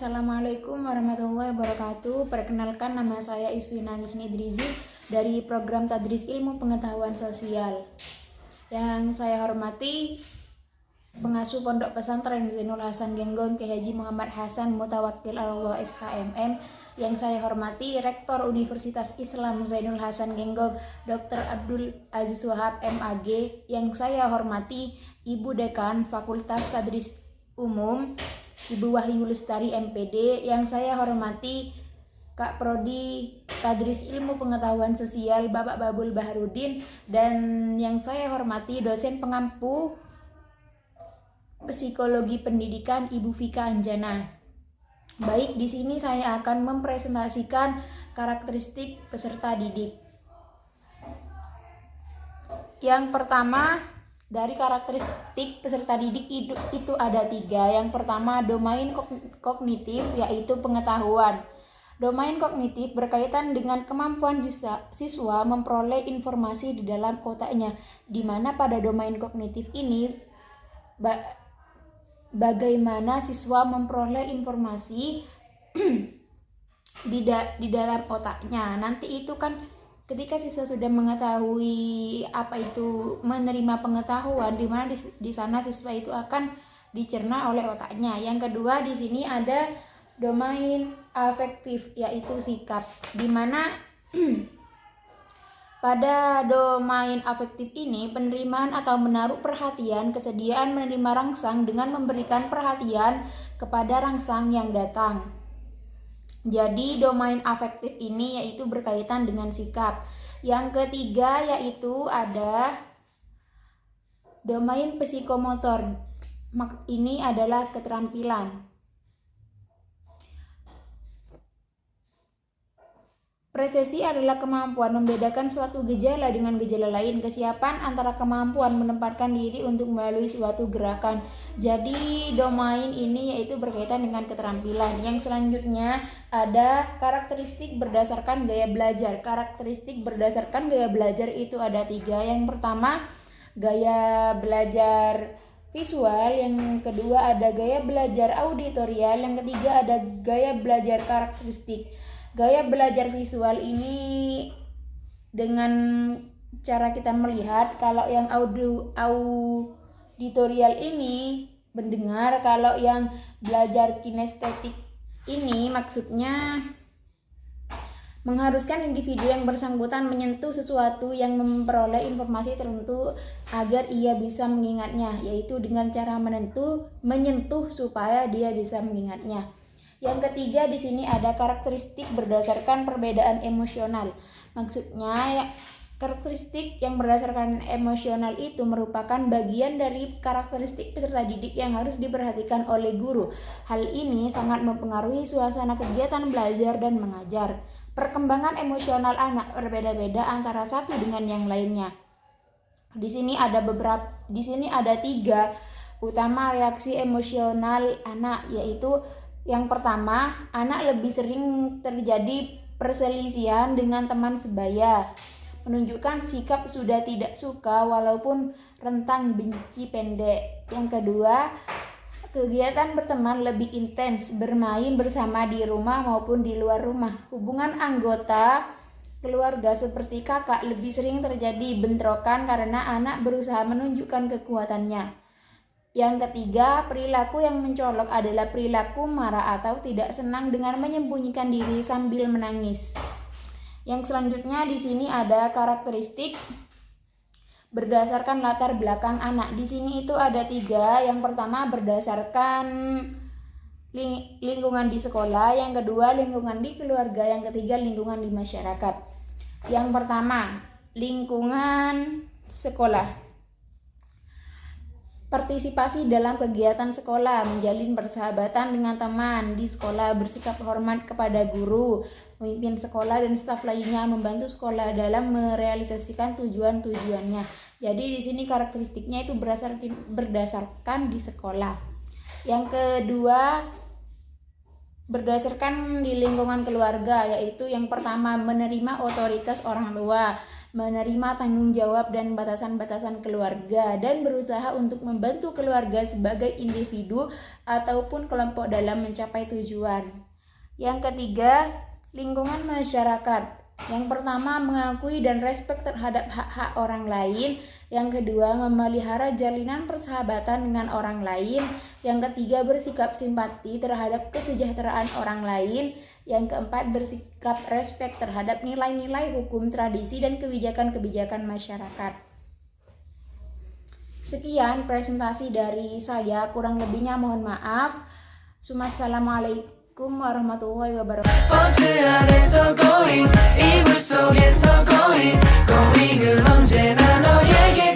Assalamualaikum warahmatullahi wabarakatuh. Perkenalkan, nama saya Iswina Nisni Idrizi dari program Tadris Ilmu Pengetahuan Sosial. Yang saya hormati pengasuh Pondok Pesantren Zainul Hasan Genggong Kiai Haji Muhammad Hasan Mutawakkil Allah SHMM. Yang saya hormati Rektor Universitas Islam Zainul Hasan Genggong Dr. Abdul Aziz Wahab MAG. Yang saya hormati Ibu Dekan Fakultas Tadris Umum Ibu Wahyu Lestari MPD. Yang saya hormati Kak Prodi Tadris Ilmu Pengetahuan Sosial Bapak Babul Baharudin, dan yang saya hormati dosen pengampu Psikologi Pendidikan Ibu Vika Anjana. Baik, di sini saya akan mempresentasikan karakteristik peserta didik. Yang pertama, dari karakteristik peserta didik itu ada 3. Yang pertama, domain kognitif, yaitu pengetahuan. Domain kognitif berkaitan dengan kemampuan siswa memperoleh informasi di dalam otaknya, di mana pada domain kognitif ini bagaimana siswa memperoleh informasi di dalam otaknya. Nanti itu kan ketika siswa sudah mengetahui apa itu menerima pengetahuan, di mana di sana siswa itu akan dicerna oleh otaknya. Yang kedua, di sini ada domain afektif, yaitu sikap, di mana pada domain afektif ini penerimaan atau menaruh perhatian, kesediaan menerima rangsang dengan memberikan perhatian kepada rangsang yang datang. Jadi domain afektif ini yaitu berkaitan dengan sikap. Yang ketiga yaitu ada domain psikomotor. Ini adalah keterampilan. Presesi adalah kemampuan membedakan suatu gejala dengan gejala lain, kesiapan antara kemampuan menempatkan diri untuk melalui suatu gerakan. Jadi domain ini yaitu berkaitan dengan keterampilan. Yang selanjutnya ada karakteristik berdasarkan gaya belajar. Karakteristik berdasarkan gaya belajar itu ada 3. Yang pertama, gaya belajar visual. Yang kedua ada gaya belajar auditorial. Yang ketiga ada gaya belajar karakteristik. Gaya belajar visual ini dengan cara kita melihat. Kalau yang auditorial ini mendengar. Kalau yang belajar kinestetik ini maksudnya mengharuskan individu yang bersangkutan menyentuh sesuatu yang memperoleh informasi tertentu agar ia bisa mengingatnya, yaitu dengan cara menyentuh supaya dia bisa mengingatnya. Yang ketiga, di sini ada karakteristik berdasarkan perbedaan emosional. Maksudnya karakteristik yang berdasarkan emosional itu merupakan bagian dari karakteristik peserta didik yang harus diperhatikan oleh guru. Hal ini sangat mempengaruhi suasana kegiatan belajar dan mengajar. Perkembangan emosional anak berbeda-beda antara satu dengan yang lainnya. Di sini ada 3 utama reaksi emosional anak, yaitu yang pertama, anak lebih sering terjadi perselisihan dengan teman sebaya, menunjukkan sikap sudah tidak suka walaupun rentang benci pendek. Yang kedua, kegiatan berteman lebih intens, bermain bersama di rumah maupun di luar rumah. Hubungan anggota keluarga seperti kakak lebih sering terjadi bentrokan karena anak berusaha menunjukkan kekuatannya. Yang ketiga, perilaku yang mencolok adalah perilaku marah atau tidak senang dengan menyembunyikan diri sambil menangis. Yang selanjutnya di sini ada karakteristik berdasarkan latar belakang anak. Di sini itu ada 3. Yang pertama berdasarkan lingkungan di sekolah, yang kedua lingkungan di keluarga, yang ketiga lingkungan di masyarakat. Yang pertama, lingkungan sekolah. Partisipasi dalam kegiatan sekolah, menjalin persahabatan dengan teman di sekolah, bersikap hormat kepada guru, pemimpin sekolah dan staf lainnya, membantu sekolah dalam merealisasikan tujuan-tujuannya. Jadi di sini karakteristiknya itu berdasarkan di sekolah. Yang kedua, berdasarkan di lingkungan keluarga, yaitu yang pertama menerima otoritas orang tua. menerima tanggung jawab dan batasan-batasan keluarga, dan berusaha untuk membantu keluarga sebagai individu ataupun kelompok dalam mencapai tujuan. Yang ketiga, lingkungan masyarakat. Yang pertama, mengakui dan respek terhadap hak-hak orang lain. Yang kedua, memelihara jalinan persahabatan dengan orang lain. Yang ketiga, bersikap simpati terhadap kesejahteraan orang lain. Yang keempat, bersikap respek terhadap nilai-nilai hukum, tradisi, dan kebijakan-kebijakan masyarakat. Sekian presentasi dari saya, kurang lebihnya mohon maaf. Assalamualaikum warahmatullahi wabarakatuh. 이불 속에서 going, going은 언제나 너에게